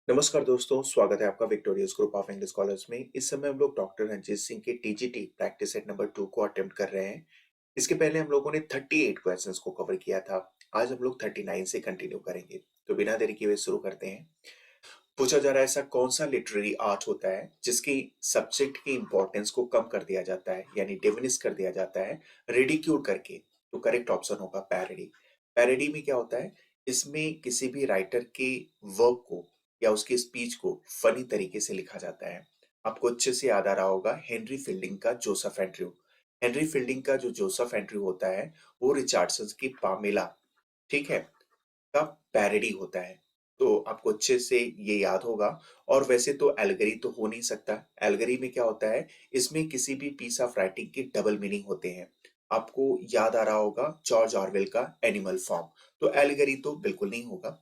नमस्कार दोस्तों, स्वागत है आपका victorious group of English scholars में। इस समय हम लोग डॉक्टर रंजीत सिंह के टीजीटी प्रैक्टिस सेट नंबर 2 को अटेम्प्ट कर रहे हैं। इसके पहले हम लोगों ने 38 क्वेश्चंस को कवर किया था। आज हम लोग 39 से कंटिन्यू करेंगे। तो बिना देरी किए हुए शुरू करते हैं। पूछा जा रहा है, ऐसा कौन सा लिटरेरी आर्ट होता है जिसकी सब्जेक्ट की इंपॉर्टेंस को कम कर दिया जाता है, यानी डिमिनिश कर दिया जाता है रिडिक्यूल करके। तो करेक्ट ऑप्शन होगा पैरोडी। पैरोडी में क्या होता है, इसमें किसी भी राइटर के वर्क को या उसकी स्पीच को फनी तरीके से लिखा जाता है। आपको अच्छे से याद आ रहा होगा हेनरी फील्डिंग का जोसेफ एंड्रयू। हेनरी फील्डिंग का जो जोसेफ एंड्रयू होता है वो रिचर्डसन की पामेला, ठीक है, का पैरोडी होता है। तो आपको अच्छे से ये याद होगा। और वैसे तो एल्गरी तो हो नहीं सकता। एल्गरी में क्या होता है, इसमें किसी भी पीस ऑफ राइटिंग के डबल मीनिंग होते हैं। आपको याद आ रहा होगा जॉर्ज ऑरवेल का एनिमल फार्म। तो एल्गरी तो बिल्कुल नहीं होगा।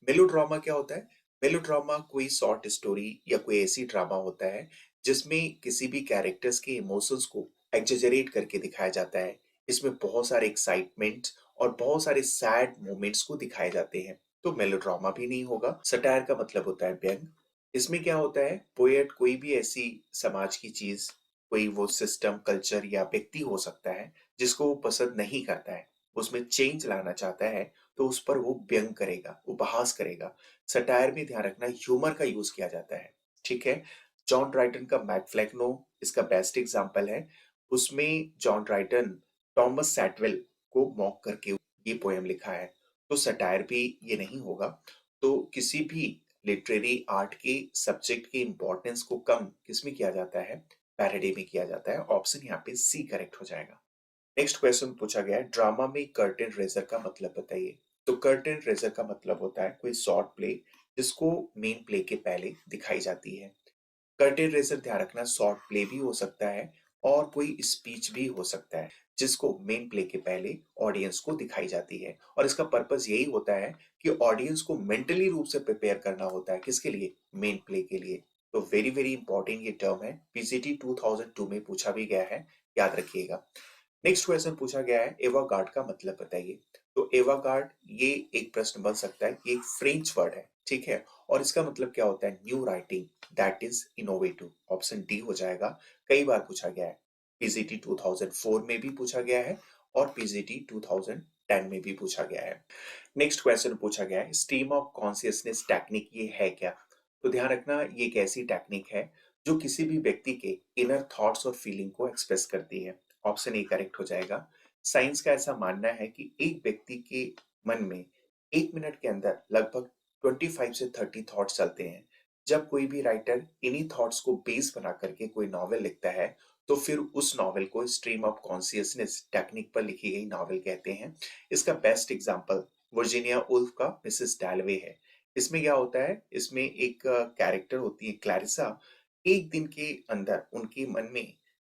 मेलोड्रामा क्या होता है, मेलोड्रामा कोई शॉर्ट स्टोरी या कोई ऐसी ड्रामा होता है जिसमें किसी भी कैरेक्टर्स के इमोशंस को एग्जेजरेट करके दिखाया जाता है। इसमें बहुत सारे एक्साइटमेंट और बहुत सारे सैड मोमेंट्स को दिखाए जाते हैं। तो मेलोड्रामा भी नहीं होगा। सटायर का मतलब होता है व्यंग। इसमें क्या होता है, पोएट कोई भी ऐसी समाज की चीज, कोई वो सिस्टम, कल्चर या व्यक्ति हो सकता है जिसको वो पसंद नहीं करता है, उसमें चेंज लाना चाहता है, तो उस पर वो व्यंग करेगा, उपहास करेगा। सटायर में ध्यान रखना ह्यूमर का यूज किया जाता है, ठीक है। जॉन ड्राइटन का मैकफ्लेक्नो इसका बेस्ट एग्जांपल है। उसमें जॉन ड्राइटन थॉमस सैटवेल को मॉक करके ये पोएम लिखा है। तो सटायर भी ये नहीं होगा। तो किसी भी लिटरेरी आर्ट के सब्जेक्ट के इंपॉर्टेंस को कम किसमें किया जाता है, पैरोडी में किया जाता है। ऑप्शन यहाँ पे सी करेक्ट हो जाएगा। नेक्स्ट क्वेश्चन पूछा गया है, ड्रामा में कर्टेन रेजर का मतलब बताइए। तो कर्टेन रेजर का मतलब होता है कोई शॉर्ट प्ले जिसको मेन प्ले के पहले दिखाई जाती है। कर्टेन रेजर ध्यान रखना शॉर्ट प्ले भी हो सकता है और कोई स्पीच भी हो सकता है जिसको मेन प्ले के पहले ऑडियंस को दिखाई जाती है। और इसका पर्पस यही होता है कि ऑडियंस को मेंटली रूप से प्रिपेयर करना होता है, किसके लिए, मेन प्ले के लिए। तो वेरी वेरी इंपॉर्टेंट ये टर्म है, पीसीटी 2002 में पूछा भी गया है, याद रखिएगा। नेक्स्ट क्वेश्चन पूछा गया है, एवागार्ड का मतलब बताइए। तो एवागार्ड ये एक प्रश्न बन सकता है, ये एक फ्रेंच वर्ड है, ठीक है। और इसका मतलब क्या होता है, new writing that is innovative. Option D हो जाएगा। कई बार पूछा गया है, पीजीटी 2004 में भी पूछा गया है और पीजीटी 2010 में भी पूछा गया है। नेक्स्ट क्वेश्चन पूछा गया है, स्ट्रीम ऑफ कॉन्शियसनेस टेक्निक ये है क्या। तो ध्यान रखना ये एक ऐसी टेक्निक है जो किसी भी व्यक्ति के इनर थॉट्स और फीलिंग को एक्सप्रेस करती है। ऑप्शन ए करेक्ट हो जाएगा। साइंस का ऐसा मानना है कि एक व्यक्ति के मन में 1 मिनट के अंदर लगभग 25 से 30 थॉट्स चलते हैं। जब कोई भी राइटर इन्हीं थॉट्स को बेस बना करके कोई नॉवेल लिखता है, तो फिर उस नॉवेल को स्ट्रीम ऑफ कॉन्शियसनेस टेक्निक पर लिखी गई नॉवेल कहते हैं। इसका बेस्ट एग्जांपल वर्जीनिया वुल्फ का मिसेस डैलवे है। इसमें क्या होता है, इसमें एक कैरेक्टर होती है क्लैरिसा। एक दिन के अंदर उनके मन में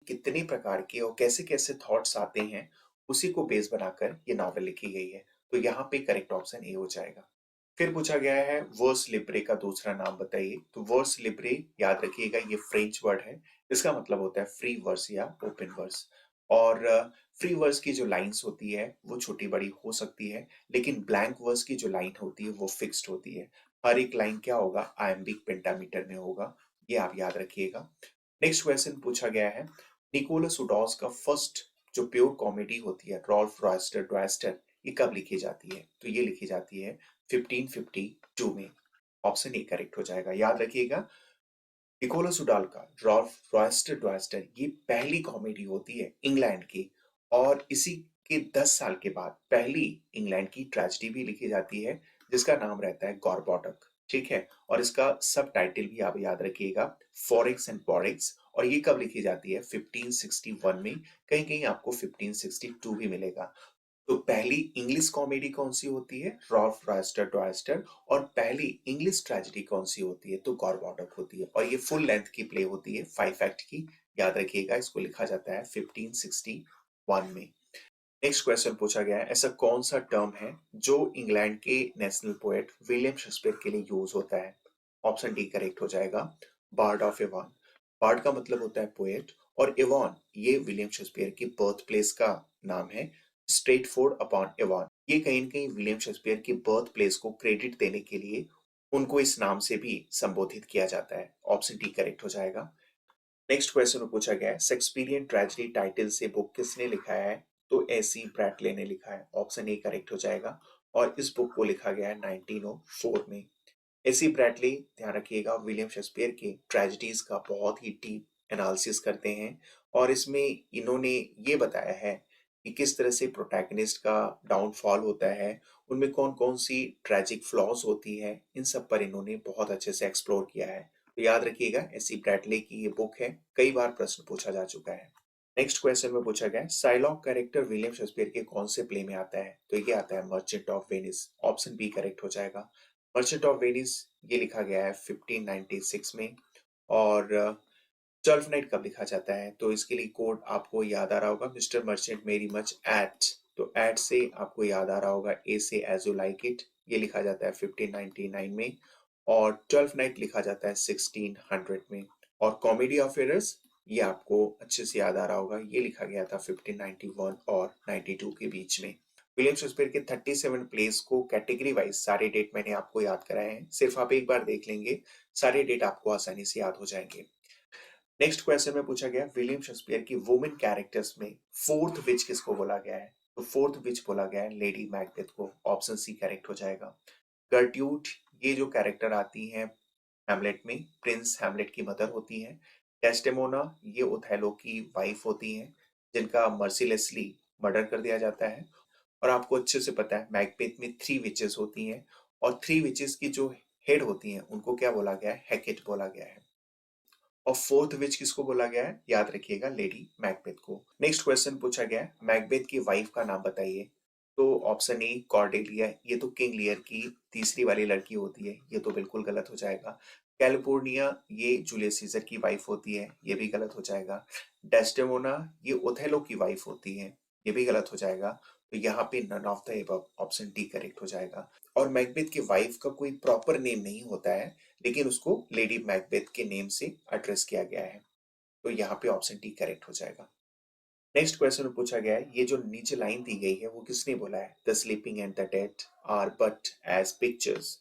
कितने प्रकार के और कैसे कैसे थॉट्स आते हैं, उसी को बेस बनाकर ये नॉवेल लिखी गई है। तो यहाँ पे करेक्ट ऑप्शन ए हो जाएगा। फिर पूछा गया है, वर्स लिब्रे का दूसरा नाम बताइए। तो वर्स लिब्रे याद रखिएगा ये फ्रेंच वर्ड है। इसका मतलब होता है फ्री वर्स या ओपन वर्स। और फ्री वर्स की जो लाइंस होती है वो छोटी बड़ी हो सकती है, लेकिन ब्लैंक वर्स की जो लाइन होती है वो फिक्स्ड होती है। हर एक लाइन क्या होगा, आयम्बिक पेंटामीटर में होगा। ये आप याद रखिएगा। नेक्स्ट क्वेश्चन पूछा गया है, निकोलस उडॉस का फर्स्ट जो प्योर कॉमेडी होती है रॉल्फ रॉयस्टर ड्वाइस्टर, ये कब लिखी जाती है। तो ये लिखी जाती है 1552 में। ऑप्शन ए करेक्ट हो जाएगा। याद रखिएगा, निकोलस उडाल का रॉल्फ रॉयस्टर ड्वाइस्टर ये पहली कॉमेडी होती है इंग्लैंड की। और इसी के 10 साल के बाद पहली इंग्लैंड की ट्रेजेडी भी लिखी जाती है जिसका नाम रहता है गॉरबॉटक, ठीक है। और इसका सब टाइटल भी आप याद रखिएगा, फॉरेक्स एंड पॉरेक्स। और ये कब लिखी जाती है, 1561 में। कहीं कहीं आपको 1562 भी मिलेगा। तो पहली इंग्लिश कॉमेडी कौन सी होती है, रॉल्फ रॉयस्टर ड्वाइस्टर। और पहली इंग्लिश ट्रेजेडी कौन सी होती है, तो गॉरबॉटक होती है। और ये फुल लेंथ की प्ले होती है, 5 एक्ट की। याद रखिएगा, इसको लिखा जाता है 1561 में। नेक्स्ट क्वेश्चन पूछा गया है, ऐसा कौन सा टर्म है जो इंग्लैंड के नेशनल पोएट विलियम शेक्सपियर के लिए यूज होता है। ऑप्शन डी करेक्ट हो जाएगा, बार्ड ऑफ एवॉन। बार्ड का मतलब होता है पोएट, और एवॉन ये विलियम शेक्सपियर की बर्थ प्लेस का नाम है। स्ट्रेटफोर्ड अपॉन एवॉन ये कहीं न कहीं विलियम शेक्सपियर की बर्थ प्लेस को क्रेडिट देने के लिए उनको इस नाम से भी संबोधित किया जाता है। ऑप्शन डी करेक्ट हो जाएगा। नेक्स्ट क्वेश्चन में पूछा गया है शेक्सपियरियन ट्रेजेडी टाइटल से बुक किसने लिखा है? तो एसी ब्रैडले ने लिखा है। ऑप्शन ए करेक्ट हो जाएगा। और इस बुक को लिखा गया है 1904 में। एसी ब्रैडली, ध्यान रखिएगा, विलियम शेक्सपियर के ट्रेजेडीज का बहुत ही डीप एनालिसिस करते हैं। और इसमें इन्होंने ये बताया है कि किस तरह से प्रोटैगनिस्ट का डाउनफॉल होता है, उनमें कौन कौन सी ट्रेजिक फ्लॉज होती है, इन सब पर इन्होंने बहुत अच्छे से एक्सप्लोर किया है। तो याद रखिएगा, एसी ब्रैडले की ये बुक है, कई बार प्रश्न पूछा जा चुका है। नेक्स्ट क्वेश्चन में पूछा गया है साइलॉक कैरेक्टर विलियम शेक्सपियर के कौन से प्ले में आता है? तो ये आता है merchant of Venice. Option B correct हो जाएगा। मर्चेंट ऑफ वेनिस ये लिखा गया है 1596 में। और ट्वेल्थ नाइट कब लिखा जाता है? तो इसके लिए कोड आपको याद आ रहा होगा, मिस्टर मर्चेंट मेरी मच एट। तो एट से आपको याद आ रहा होगा ए से एज यू लाइक इट, ये लिखा जाता है 1599 में। और ट्वेल्थ नाइट लिखा जाता है 1600 में। और कॉमेडी ऑफ एरर्स, ये आपको अच्छे से याद आ रहा होगा, ये लिखा गया था 1591 और 92 के बीच में। विलियम शेक्सपियर के 37 प्लेस को कैटेगरी वाइज सारे डेट मैंने आपको याद कराए हैं, सिर्फ आप एक बार देख लेंगे, सारे डेट आपको आसानी से याद हो जाएंगे। नेक्स्ट क्वेश्चन में पूछा गया विलियम शेक्सपियर की वुमेन कैरेक्टर्स में फोर्थ विच किसको बोला गया है? तो फोर्थ विच बोला गया है लेडी मैकबेथ को। ऑप्शन सी करेक्ट हो जाएगा। गर्ट्यूड, ये जो कैरेक्टर आती हैं हैमलेट में, प्रिंस हैमलेट की मदर होती हैं। डेस्डेमोना, ये ओथेलो की वाइफ होती हैं, जिनका मर्सीलेसली मर्डर कर दिया जाता है। और आपको अच्छे से पता है मैकबेथ में थ्री विचेस होती हैं, और थ्री विचेस की जो हेड होती हैं उनको क्या बोला गया है? हेकेट बोला गया है। और फोर्थ विच किसको बोला गया है? याद रखिएगा, लेडी मैकबेथ को। नेक्स्ट क्वेश्चन पूछा गया है मैकबेथ की वाइफ का नाम बताइए। तो ऑप्शन ए कॉर्डेलिया, ये तो किंग लियर की तीसरी वाली लड़की होती है, ये तो बिल्कुल गलत हो जाएगा। कैलिफोर्निया, ये जूलियस सीजर की वाइफ होती है, ये भी गलत हो जाएगा। डेस्डेमोना, ये ओथेलो की वाइफ होती है, ये भी गलत हो जाएगा। तो यहाँ पे none of the above, option D correct हो जाएगा। और मैकबेथ की वाइफ का कोई प्रॉपर नेम नहीं होता है, लेकिन उसको लेडी मैकबेथ के नेम से एड्रेस किया गया है। तो यहाँ पे ऑप्शन डी करेक्ट हो जाएगा। नेक्स्ट क्वेश्चन में पूछा गया है ये जो नीचे लाइन दी गई है वो किसने बोला है? The sleeping and the dead are but as pictures,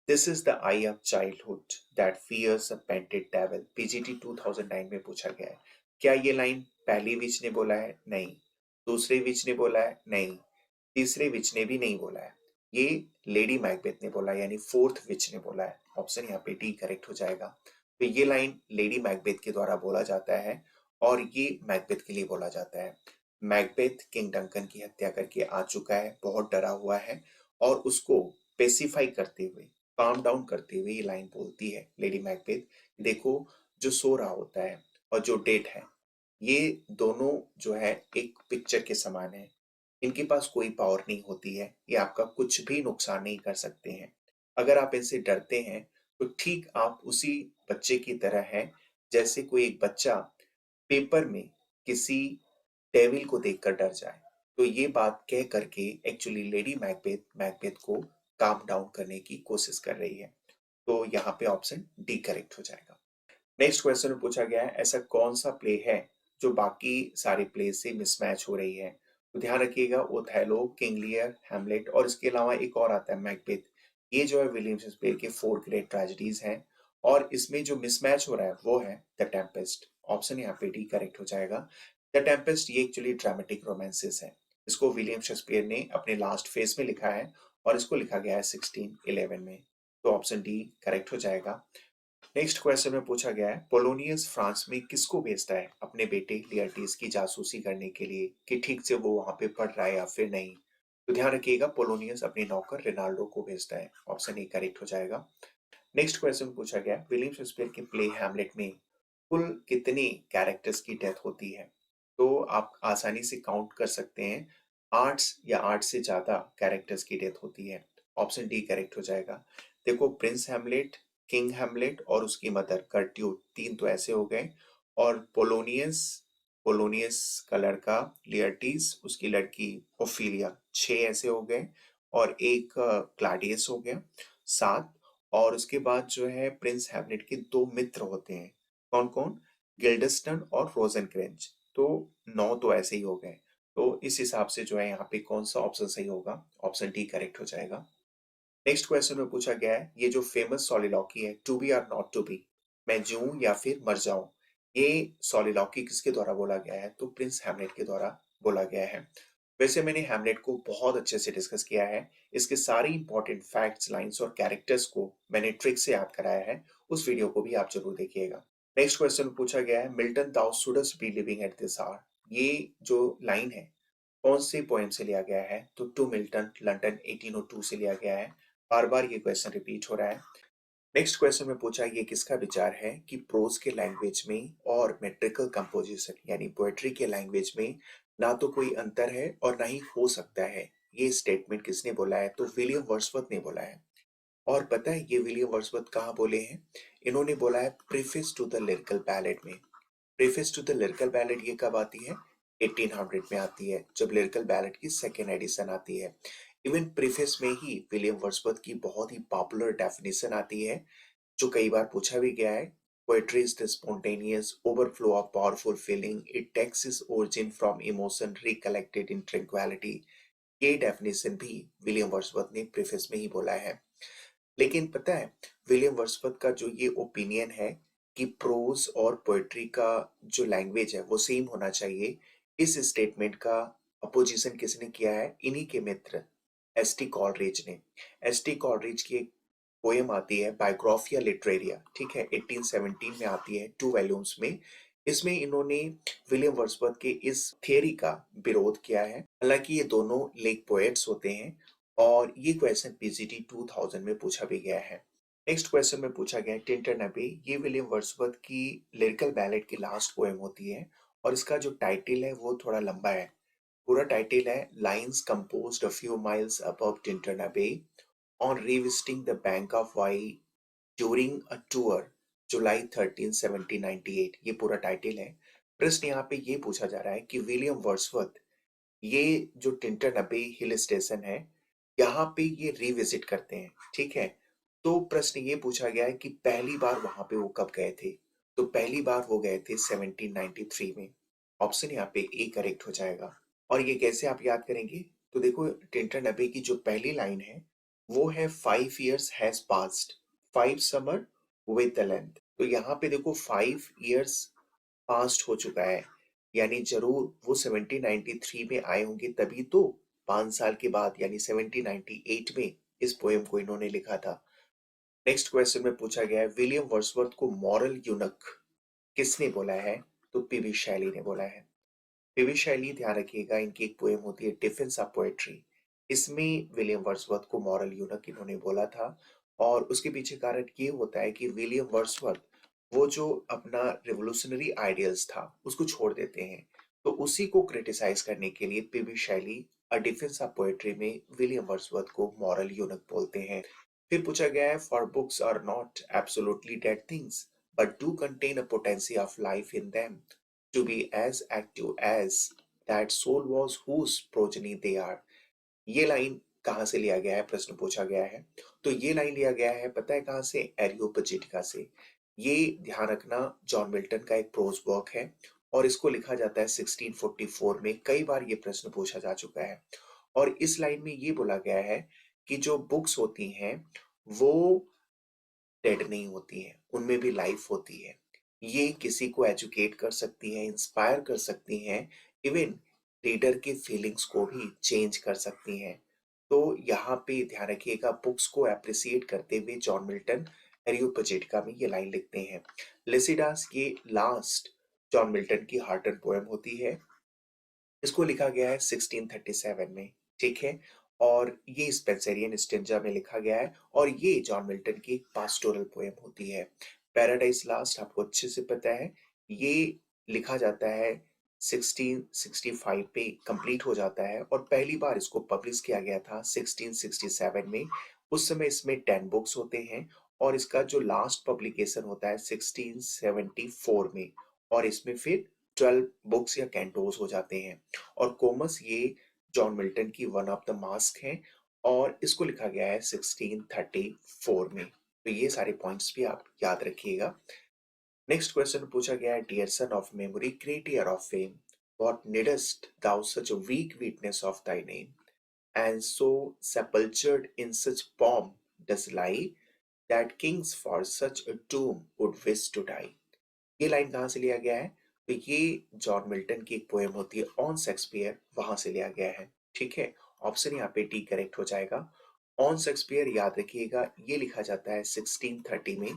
this is the eye of childhood that fears a painted devil. PGT 2009 में पूछा गया है। क्या ये लाइन पहली विच ने बोला है? नहीं। दूसरे विच ने बोला है? नहीं। तीसरे विच ने भी नहीं बोला है। ये लेडी मैकबेथ ने बोला है, यानी फोर्थ विच ने बोला है। ऑप्शन यहाँ पे डी करेक्ट हो जाएगा। तो ये लाइन लेडी मैकबेथ के द्वारा बोला जाता है, और ये मैकबेथ के लिए बोला जाता है। मैकबेथ किंग डंकन की हत्या करके आ चुका है, बहुत डरा हुआ है, और उसको पेसिफाई करते हुए, काम डाउन करते हुए ये लाइन बोलती है लेडी मैकबेथ, देखो जो सो रहा होता है और जो डेड है, ये दोनों जो है एक पिक्चर के समान है। इनके पास कोई पावर नहीं होती है, ये आपका कुछ भी नुकसान नहीं कर सकते हैं। अगर आप इनसे डरते हैं तो ठीक आप उसी बच्चे की तरह हैं, जैसे कोई एक बच्चा पेपर में किसी डेविल को देखकर डर जाए। तो ये बात कह करके एक्चुअली लेडी मैकबेथ मैकबेथ को काम डाउन करने की कोशिश कर रही है। तो यहाँ पे ऑप्शन डी करेक्ट हो जाएगा। नेक्स्ट क्वेश्चन में पूछा गया है ऐसा कौन सा प्ले है जो बाकी सारे प्ले से मिसमैच हो रही है? तो ध्यान रखिएगा, ओथेलो, किंग लियर, हैमलेट, और इसके अलावा एक और आता है मैकबेथ। ये जो है विलियम शेक्सपियर के फोर ग्रेट ट्रेजेडीज हैं, और इसमें जो मिसमैच हो रहा है वो है द टेम्पेस्ट। ऑप्शन यहाँ पे डी करेक्ट हो जाएगा। द टेम्पेस्ट ये एक्चुअली ड्रामेटिक रोमांसेस है। इसको विलियम शेक्सपियर ने अपने लास्ट फेज में लिखा है, और इसको लिखा गया है 1611 में। तो ऑप्शन डी करेक्ट हो जाएगा। नेक्स्ट क्वेश्चन में पूछा गया है पोलोनियस फ्रांस में किसको भेजता है अपने बेटे लियर्टिस की जासूसी करने के लिए, कि ठीक से वो वहां पे पढ़ रहा है या फिर नहीं? तो ध्यान रखिएगा, पोलोनियस अपने नौकर रिनाल्डो को भेजता है। ऑप्शन ए करेक्ट हो जाएगा। नेक्स्ट क्वेश्चन पूछा गया विलियम शेक्सपियर के प्ले हैमलेट में कुल कितने कैरेक्टर्स की डेथ होती है? तो आप आसानी से काउंट कर सकते हैं, 8 या 8 से ज्यादा कैरेक्टर्स की डेथ होती है। ऑप्शन डी करेक्ट हो जाएगा। देखो, प्रिंस हैमलेट, किंग हैमलेट और उसकी मदर कर्ट्यूट, तीन तो ऐसे हो गए। और पोलोनियस, पोलोनियस का लड़का लियर्टीज, उसकी लड़की ओफिलिया, 6 ऐसे हो गए। और एक क्लाडियस हो गया, 7। और उसके बाद जो है प्रिंस हैमलेट के दो मित्र होते हैं, कौन कौन? गिल्डस्टन और रोजेनक्रेंच, तो 9 तो ऐसे ही हो गए। तो इस हिसाब से जो है यहाँ पे कौन सा ऑप्शन सही होगा? ऑप्शन डी करेक्ट हो जाएगा। नेक्स्ट क्वेश्चन में पूछा गया है ये जो फेमस सॉलिलॉकी है टू बी और नॉट टू बी, मैं जीऊं या फिर मर जाऊं, ये सॉलिलॉकी किसके द्वारा बोला गया है? तो प्रिंस हैमलेट के द्वारा बोला गया है। वैसे मैंने हैमलेट को बहुत अच्छे से डिस्कस किया है। इसके सारी इंपॉर्टेंट फैक्ट्स, लाइंस और कैरेक्टर्स को मैंने ट्रिक से याद कराया है। उस वीडियो को भी आप जरूर देखिएगा। नेक्स्ट क्वेश्चन पूछा गया है Milton thou shouldst be living at this hour, ये जो लाइन है कौन सी पोएम से लिया गया है? तो टू मिल्टन लंदन 1802 से लिया गया है। बार बार ये क्वेश्चन रिपीट हो रहा है। नेक्स्ट क्वेश्चन में पूछा ये किसका विचार है कि प्रोज के लैंग्वेज में और मेट्रिकल कंपोजिशन यानी पोएट्री के लैंग्वेज में ना तो कोई अंतर है और ना ही हो सकता है। ये स्टेटमेंट किसने बोला है? तो विलियम वर्ड्सवर्थ ने बोला है। और पता है ये विलियम वर्ड्सवर्थ कहाँ बोले हैं? इन्होंने बोला है preface to the lyrical ballad में। Preface to the lyrical ballad ये कब आती है? 1800 में आती है, जब लिरिकल बैलेड की सेकेंड एडिशन आती है। इवन प्रीफेस में ही विलियम वर्ड्सवर्थ की बहुत ही पॉपुलर डेफिनेशन आती है, जो कई बार पूछा भी गया है। Poetry is the spontaneous overflow of powerful feeling, it takes its origin from emotion recollected in tranquillity. ये डेफिनेशन भी विलियम वर्ड्सवर्थ ने प्रीफेस में ही बोला है। लेकिन पता है विलियम वर्ड्सवर्थ का जो ये ओपिनियन है कि प्रोज और पोएट्री का जो लैंग्वेज है वो सेम होना चाहिए, इस स्टेटमेंट का अपोजिशन किसने किया है? इन्हीं के मित्र एस टी कॉलरिज ने। एस टी कॉलरिज की एक पोएम आती है बायोग्राफिया लिटरेरिया, ठीक है, 1817 में आती है, 2 वॉल्यूम्स में। इसमें इन्होंने विलियम वर्ड्सवर्थ के इस थियरी का विरोध किया है। हालांकि ये दोनों लेक पोएट्स होते हैं और ये क्वेश्चन पीजीटी 2000 में पूछा भी गया है। नेक्स्ट क्वेश्चन में पूछा गया है टिंटन अबे, ये विलियम वर्ड्सवर्थ की लिरिकल बैलेड की लास्ट पोएम होती है और इसका जो टाइटल है वो थोड़ा लंबा है। पूरा टाइटल है lines composed a few miles above Tintern Abbey on revisiting the bank of Wye during a tour July 13 1798, ये पूरा टाइटल है। प्रश्न यहाँ पे ये पूछा जा रहा है कि विलियम वर्ड्सवर्थ ये जो टिंटन अबे हिल स्टेशन है यहाँ पे ये रिविजिट करते हैं, ठीक है। तो प्रश्न ये पूछा गया है कि पहली बार वहां पे वो कब गए थे? तो पहली बार वो गए थे 1793 में। ऑप्शन यहाँ पे ए करेक्ट हो जाएगा। और ये कैसे आप याद करेंगे? तो देखो टिंटन अबे की जो पहली लाइन है वो है 5 years has passed, 5 summer with the length. तो यहाँ पे देखो 5 years पास्ट हो चुका है, यानी जरूर वो 1793 में आए होंगे, तभी तो 5 साल के बाद यानी 1798 में इस पोएम को इन्होंने लिखा था। नेक्स्ट क्वेश्चन में पूछा गया है विलियम वर्ड्सवर्थ को मॉरल यूनक किसने बोला है? तो पीवी शैली ने बोला है। पीवी शैली, ध्यान रखिएगा, इनकी एक पोएम होती है डिफेंस ऑफ पोएट्री, इसमें विलियम वर्ड्सवर्थ को मॉरल यूनक इन्होंने बोला था। और उसके पीछे कारण ये होता है कि विलियम वर्ड्सवर्थ वो जो अपना रिवोल्यूशनरी आइडियल्स था उसको छोड़ देते हैं, तो उसी को क्रिटिसाइज करने के लिए PV Shelley a defence of poetry में विलियम वर्ड्सवर्थ को मॉरल यूनक बोलते हैं। फिर पूछा गया है for books are not absolutely dead things but do contain a potency of life in them to be as active as that soul was whose progeny they are। ये line कहाँ से लिया गया है? प्रश्न पूछा गया है। तो ये लाइन लिया गया है, पता है कहाँ से? एरियोपजिटिका से। ये ध्यान रखना जॉन मिल्टन का एक प्रोज वर्क है और इसको लिखा जाता है 1644 में। कई बार ये प्रश्न पूछा जा चुका है और इस लाइन में ये बोला गया है कि जो बुक्स होती हैं वो डेड नहीं होती हैं, उनमें भी लाइफ होती है। ये किसी को एजुकेट कर सकती हैं, इंस्पायर कर सकती हैं, इवन रीडर की फीलिंग्स को भी चेंज कर सकती हैं। तो यहाँ पे ध्यान रखिएगा, बुक्स को एप्रिसिएट करते हुए जॉन मिल्टन एरियोपजेटिका में ये लाइन लिखते हैं। लिसिडास ये लास्ट जॉन मिल्टन की हार्टन पोएम होती है। इसको लिखा गया है 1637 में, ठीक है। और ये स्पेंसरियन स्टेंजा में लिखा गया है और ये जॉन मिल्टन की पास्टोरल पोएम होती है। पैराडाइज लास्ट आपको अच्छे से पता है, ये लिखा जाता है 1665 पे कंप्लीट हो जाता है और पहली बार इसको पब्लिश किया गया था 1667 में। उस समय इसमें 10 बुक्स होते हैं और इसका जो लास्ट पब्लिकेशन होता है 1674 में और इसमें फिर 12 बुक्स या कैंटोस हो जाते हैं। और कोमस ये जॉन मिल्टन की वन ऑफ द मास्क है और इसको लिखा गया है 1634 में। तो ये सारे पॉइंट्स भी आप याद रखिएगा। नेक्स्ट क्वेश्चन पूछा गया है dear son of memory great heir of fame what needst thou such a weak weakness of thy name। and so sepulchred in such pomp does lie that kings for such a tomb would wish to die। ये line कहाँ से लिया गया है? तो ये John Milton की एक पोएम होती है ऑन शेक्सपियर, वहां से लिया गया है। ठीक है, ऑप्शन यहाँ पे डी करेक्ट हो जाएगा। ऑन शेक्सपियर याद रखिएगा, ये लिखा जाता है 1630 में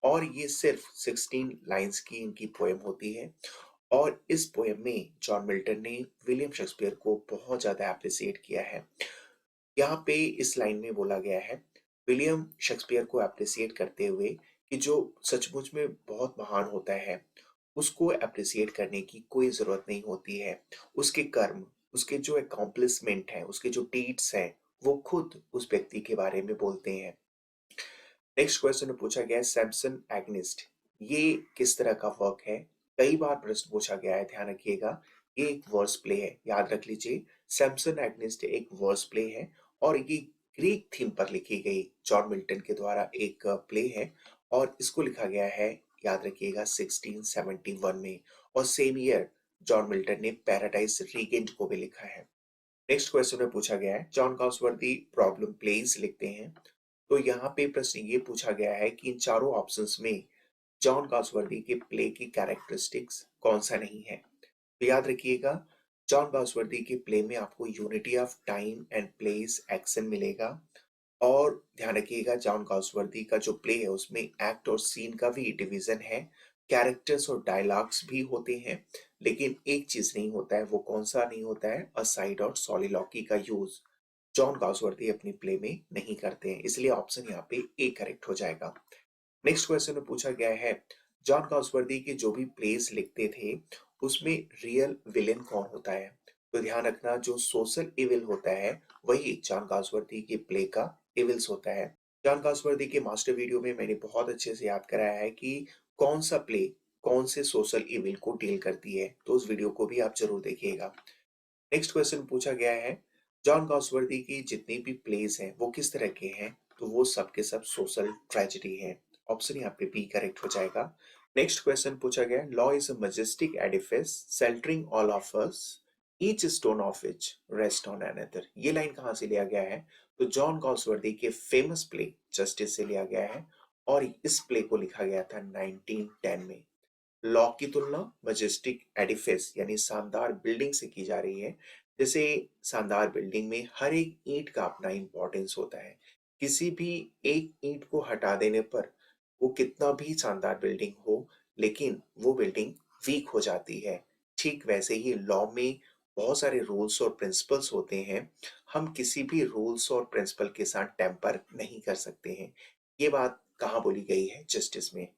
और ये सिर्फ 16 लाइंस की इनकी पोएम होती है। और इस पोएम में जॉन मिल्टन ने विलियम शेक्सपियर को बहुत ज्यादा एप्रिसिएट किया है। यहाँ पे इस लाइन में बोला गया है विलियम शेक्सपियर को एप्रिसिएट करते हुए कि जो सचमुच में बहुत महान होता है उसको एप्रिसिएट करने की कोई जरूरत नहीं होती है। उसके कर्म, उसके जो अकॉम्प्लिशमेंट है, उसके जो डीड्स हैं, वो खुद उस व्यक्ति के बारे में बोलते हैं। नेक्स्ट क्वेश्चन में पूछा गया है सैमसन एग्निस्ट, ये किस तरह का वर्क है? कई बार प्रश्न पूछा गया है, ध्यान रखिएगा। ये एक वर्स प्ले है, याद रख लीजिए। सैमसन एग्निस्ट एक वर्स प्ले है और ये ग्रीक थीम पर लिखी गई जॉन मिल्टन के द्वारा एक प्ले है और इसको लिखा गया है, याद रखिएगा, 1671 में। और सेम ईयर जॉन मिल्टन ने पैराडाइज रीगेंट को भी लिखा है। नेक्स्ट क्वेश्चन में पूछा गया है जॉन गाउसवर्दी प्रॉब्लम प्लेज लिखते हैं। तो यहाँ पे प्रश्न ये पूछा गया है कि इन चारों ऑप्शंस में जॉन गाउसवर्दी के प्ले की कैरेक्टरिस्टिक्स कौन सा नहीं है? तो याद रखिएगा, जॉन गाउसवर्दी के प्ले में आपको unity of time and place action मिलेगा। और ध्यान रखिएगा, जॉन गाउसवर्दी का जो प्ले है उसमें एक्ट और सीन का भी डिवीजन है, कैरेक्टर्स और डायलॉग्स भी होते हैं, लेकिन एक चीज नहीं होता है। वो कौन सा नहीं होता है? असाइड और सॉलिलॉकी का यूज जॉन गाउसवर्दी अपनी प्ले में नहीं करते हैं, इसलिए ऑप्शन यहाँ पे ए करेक्ट हो जाएगा। नेक्स्ट क्वेश्चन में पूछा गया है जॉन गाउसवर्दी के जो भी प्लेस लिखते थे उसमें रियल विलेन कौन होता है? तो ध्यान रखना, जो सोशल इविल होता है वही जॉन गाउसवर्दी के प्ले का इविल्स होता है। जॉन गाउसवर्दी के मास्टर वीडियो में मैंने बहुत अच्छे से याद कराया है कि कौन सा प्ले कौन से सोशल इविल को डील करती है, तो उस वीडियो को भी आप जरूर देखिएगा। नेक्स्ट क्वेश्चन पूछा गया है जॉन गाउसवर्दी की जितनी भी प्लेस हैं वो किस तरह के हैं? तो वो सब के सब सोशल ट्रेजेडी हैं। ऑप्शन यहाँ पे बी करेक्ट हो जाएगा। नेक्स्ट क्वेश्चन पूछा गया law is a majestic Edifice sheltering all of us each stone of which rest on another. ये लाइन कहाँ से लिया गया है? तो जॉन गाउसवर्दी के फेमस प्ले जस्टिस से लिया गया है और इस प्ले को लिखा गया था 1910 में। लॉ की तुलना मजेस्टिक एडिफिस यानी शानदार बिल्डिंग से की जा रही है। जैसे शानदार बिल्डिंग में हर एक ईंट का अपना इंपॉर्टेंस होता है। किसी भी एक ईंट को हटा देने पर वो कितना भी शानदार बिल्डिंग हो, लेकिन वो बिल्डिंग वीक हो जाती है। ठीक वैसे ही लॉ में बहुत सारे रूल्स और प्रिंसिपल्स होते हैं। हम किसी भी रूल्स और प्रिंसिपल के साथ टेम्पर नहीं कर सकते हैं। ये बात कहाँ बोली गई है? जस्टिस में।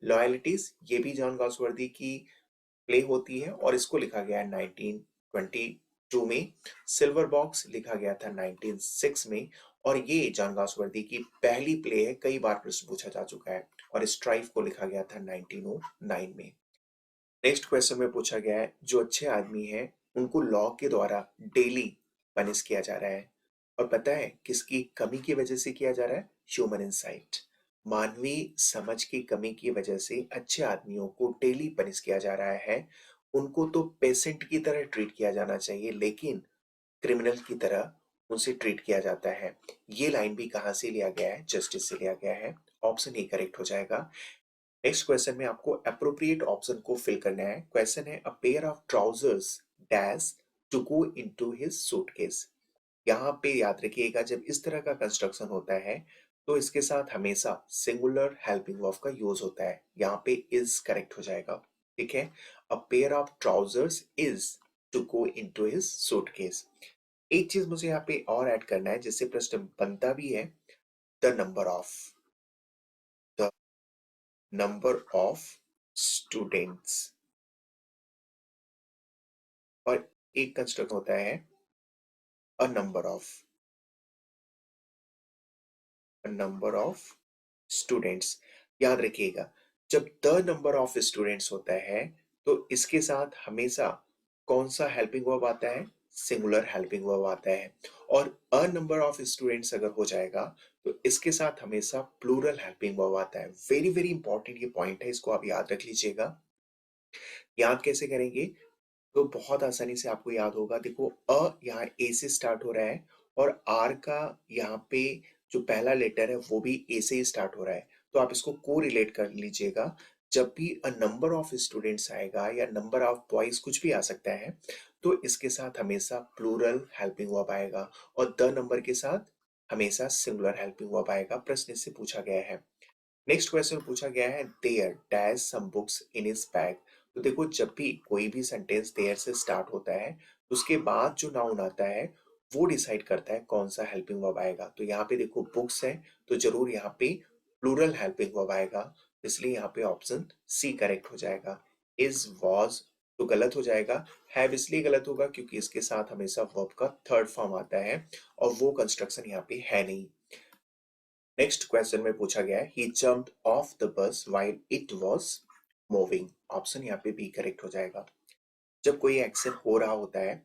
लॉयल्टीज, ये भी जॉन गाउसवर्दी की प्ले होती है और इसको लिखा गया है 1922 में। सिल्वर बॉक्स लिखा गया था 1906 में और ये जॉन गाउसवर्दी की पहली प्ले है, कई बार प्रश्न पूछा जा चुका है। और स्ट्राइफ को लिखा गया था 1909 में। नेक्स्ट क्वेश्चन में पूछा गया है जो अच्छे आदमी हैं उनको लॉ के द्वारा डेली पनिश किया जा रहा है और पता है किसकी कमी की वजह से किया जा रहा है? ह्यूमन इंसाइट, मानवीय समझ की कमी की वजह से अच्छे आदमियों को डेली पनिश किया जा रहा है। उनको तो पेशेंट की तरह ट्रीट किया जाना चाहिए, लेकिन क्रिमिनल की तरह उनसे ट्रीट किया जाता है। ये लाइन भी कहां से लिया गया है? जस्टिस से लिया गया है। ऑप्शन ए करेक्ट हो जाएगा। नेक्स्ट क्वेश्चन में आपको अप्रोप्रिएट ऑप्शन को फिल करना है। क्वेश्चन है a pair of trousers dash to go into his suitcase. यहाँ पे याद रखिएगा, जब इस तरह का कंस्ट्रक्शन होता है तो इसके साथ हमेशा सिंगुलर हेल्पिंग वर्ब का यूज होता है। यहाँ पे इज करेक्ट हो जाएगा। ठीक है, a pair of trousers is to go into his suitcase. एक चीज मुझे यहाँ पे और ऐड करना है जिससे प्रश्न बनता भी है, the number of, the number of students. और एक कंस्ट्रक्ट होता है a number of, number of students. याद रखिएगा, जब द नंबर ऑफ स्टूडेंट्स होता है तो इसके साथ हमेशा कौन सा हेल्पिंग वर्ब आता है? सिंगुलर हेल्पिंग वर्ब आता है। और अ नंबर ऑफ स्टूडेंट्स अगर हो जाएगा तो इसके साथ हमेशा प्लूरल हेल्पिंग वर्ब आता है। वेरी वेरी इंपॉर्टेंट ये पॉइंट है, इसको आप याद रख लीजिएगा। याद कैसे करेंगे? तो बहुत आसानी से आपको याद होगा। देखो, अ यहाँ ए से स्टार्ट हो रहा है और आर का यहाँ पे जो पहला लेटर है वो भी ए से ही स्टार्ट हो रहा है, तो आप इसको को रिलेट कर लीजिएगा। जब भी अ नंबर ऑफ स्टूडेंट्स आएगा या नंबर ऑफ बॉयज कुछ भी आ सकता है, तो इसके साथ हमेशा प्लूरल हेल्पिंग वर्ब आएगा और द नंबर के साथ हमेशा सिंगुलर हेल्पिंग वर्ब आएगा। प्रश्न इससे पूछा गया है। नेक्स्ट क्वेश्चन पूछा गया है, there dash some books in his bag. तो देखो, जब भी कोई भी सेंटेंस देयर से स्टार्ट होता है, तो उसके बाद जो नाउन आता है वो डिसाइड करता है कौन सा हेल्पिंग वर्ब आएगा। तो यहाँ पे देखो बुक्स है, तो जरूर यहाँ पे प्लूरल हेल्पिंग वर्ब आएगा, इसलिए यहाँ पे ऑप्शन सी करेक्ट हो जाएगा। इज वॉज तो गलत हो जाएगा। हैव इसलिए गलत होगा क्योंकि इसके साथ हमेशा वर्ब का थर्ड फॉर्म आता है और वो कंस्ट्रक्शन यहाँ पे है नहीं। नेक्स्ट क्वेश्चन में पूछा गया है, he jumped off the bus while it was moving. Option यहाँ पे बी करेक्ट हो जाएगा। जब कोई एक्शन हो रहा होता है,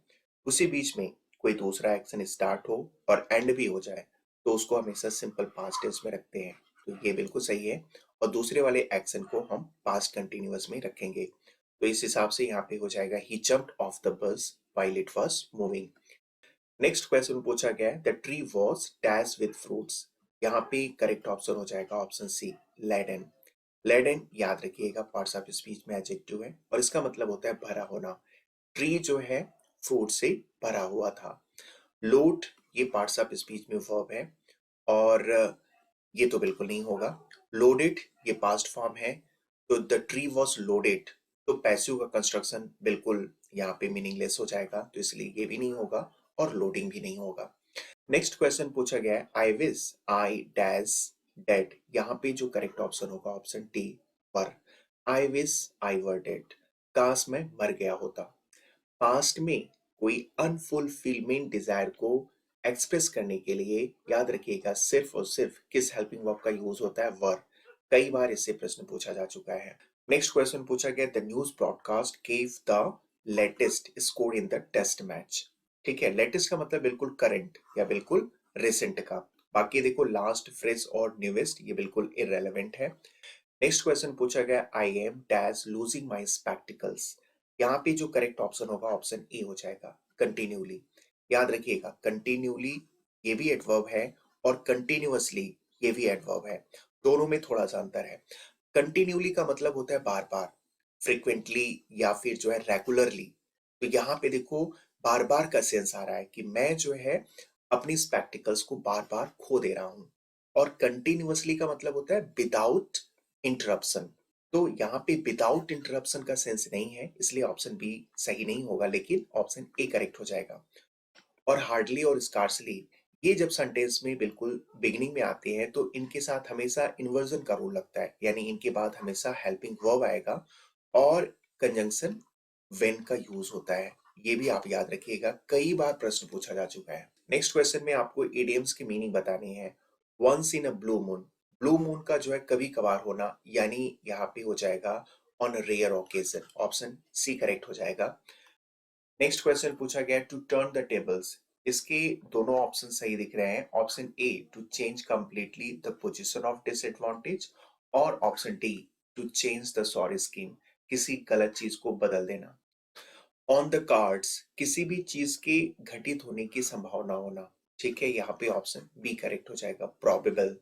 उसी बीच में कोई दूसरा एक्शन स्टार्ट हो और एंड भी हो जाए, तो उसको हमेशा सिंपल पास्ट टेंस में रखते हैं। तो ये बिल्कुल सही है और दूसरे वाले एक्शन को हम पास्ट कंटिन्यूअस में रखेंगे। तो इस हिसाब से यहाँ पे हो जाएगा, he jumped off the bus while it was moving. Next question पूछा गया है, the tree was dash with fruits. यहाँ पे करेक्ट ऑप्शन हो जाएगा ऑप्शन सी, लेडन। लेडन याद रखिएगा पार्ट्स ऑफ स्पीच में एडजेक्टिव है और इसका मतलब होता है भरा होना। ट्री जो है फ्रूट से भरा हुआ था। लोड ये पार्ट्स ऑफ स्पीच में वर्ब है और ये तो बिल्कुल नहीं होगा। लोडेड ये पास्ट फॉर्म है, तो द ट्री वॉज लोडेड तो पैसिव का कंस्ट्रक्शन बिल्कुल यहाँ पे मीनिंगलेस हो जाएगा, तो इसलिए ये भी नहीं होगा और लोडिंग भी नहीं होगा। नेक्स्ट क्वेश्चन पूछा गया है, I wish I dash dead. यहाँ पे जो करेक्ट ऑप्शन होगा option D, were. I wish I were dead, काश मैं मर गया होता। पास्ट में कोई अनफुलफिलमेंट डिजायर को एक्सप्रेस करने के लिए याद रखिएगा सिर्फ और सिर्फ किस हेल्पिंग वर्ब का यूज होता है, वर। कई बार इससे प्रश्न पूछा जा चुका है। नेक्स्ट क्वेश्चन पूछा गया, the news broadcast gave the latest score in the test match. ठीक है, लेटेस्ट का मतलब बिल्कुल करंट या बिल्कुल रिसेंट का। बाकी देखो लास्ट, फ्रेश और न्यूएस्ट ये बिल्कुल इररेलेवेंट है। नेक्स्ट क्वेश्चन पूछा गया, I am dash losing my spectacles. यहाँ पे जो करेक्ट ऑप्शन होगा ऑप्शन ए हो जाएगा, कंटिन्यूली। याद रखिएगा कंटिन्यूली ये भी एडवर्ब है और कंटिन्यूअसली ये भी एडवर्ब है, दोनों में थोड़ा सा अंतर है। कंटिन्यूली का मतलब होता है बार बार, फ्रिक्वेंटली या फिर जो है रेगुलरली। तो यहाँ पे देखो बार बार का सेंस आ रहा है कि मैं जो है अपनी स्पेक्टिकल्स को बार बार खो दे रहा हूं। और कंटिन्यूअसली का मतलब होता है विदाउट इंटरप्शन। तो यहाँ पे विदाउट इंटरप्शन का सेंस नहीं है, इसलिए ऑप्शन बी सही नहीं होगा, लेकिन ऑप्शन ए करेक्ट हो जाएगा। और हार्डली और स्कार्सली ये जब सेंटेंस में बिल्कुल बिगिनिंग में आते हैं, तो इनके साथ हमेशा इन्वर्जन का रूल लगता है, यानी इनके बाद हमेशा हेल्पिंग वर्ब आएगा और कंजंक्शन व्हेन का यूज होता है। ये भी आप याद रखिएगा, कई बार प्रश्न पूछा जा चुका है। नेक्स्ट क्वेश्चन में आपको इडियम्स की मीनिंग बतानी है। Once in a blue moon, blue moon का जो है कभी कभार होना, यानी यहाँ पे हो जाएगा on rare occasion. Option C correct हो जाएगा। नेक्स्ट क्वेश्चन पूछा गया, टू टर्न द टेबल्स। इसके दोनों ऑप्शन सही दिख रहे हैं। Option A to change completely the position of disadvantage और option D to change the sorry scheme, किसी गलत चीज को बदल देना। ऑन द कार्ड्स किसी भी चीज के घटित होने की संभावना होना। ठीक है, यहाँ पे ऑप्शन बी करेक्ट हो जाएगा, प्रोबेबल।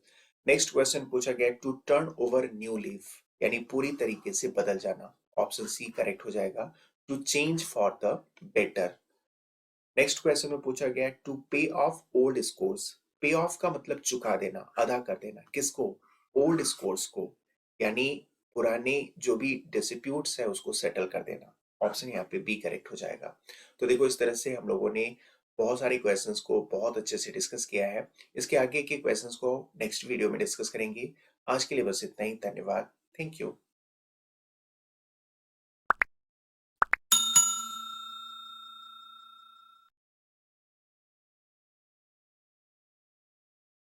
नेक्स्ट क्वेश्चन पूछा गया, to turn over new leaf, यानी पूरी तरीके से बदल जाना। ऑप्शन सी करेक्ट हो जाएगा, to change for the better. Next question में पूछा गया, to pay off old scores. Pay off का मतलब चुका देना, अदा कर देना। किसको? ओल्ड स्कोर्स को, यानी पुराने जो भी डिस्प्यूट्स है उसको सेटल कर देना। ऑप्शन यहाँ पे बी करेक्ट हो जाएगा। तो देखो इस तरह से हम लोगों ने बहुत सारे क्वेश्चंस को बहुत अच्छे से डिस्कस किया है। इसके आगे के क्वेश्चंस को नेक्स्ट वीडियो में डिस्कस करेंगे। आज के लिए बस इतना ही, धन्यवाद, थैंक यू।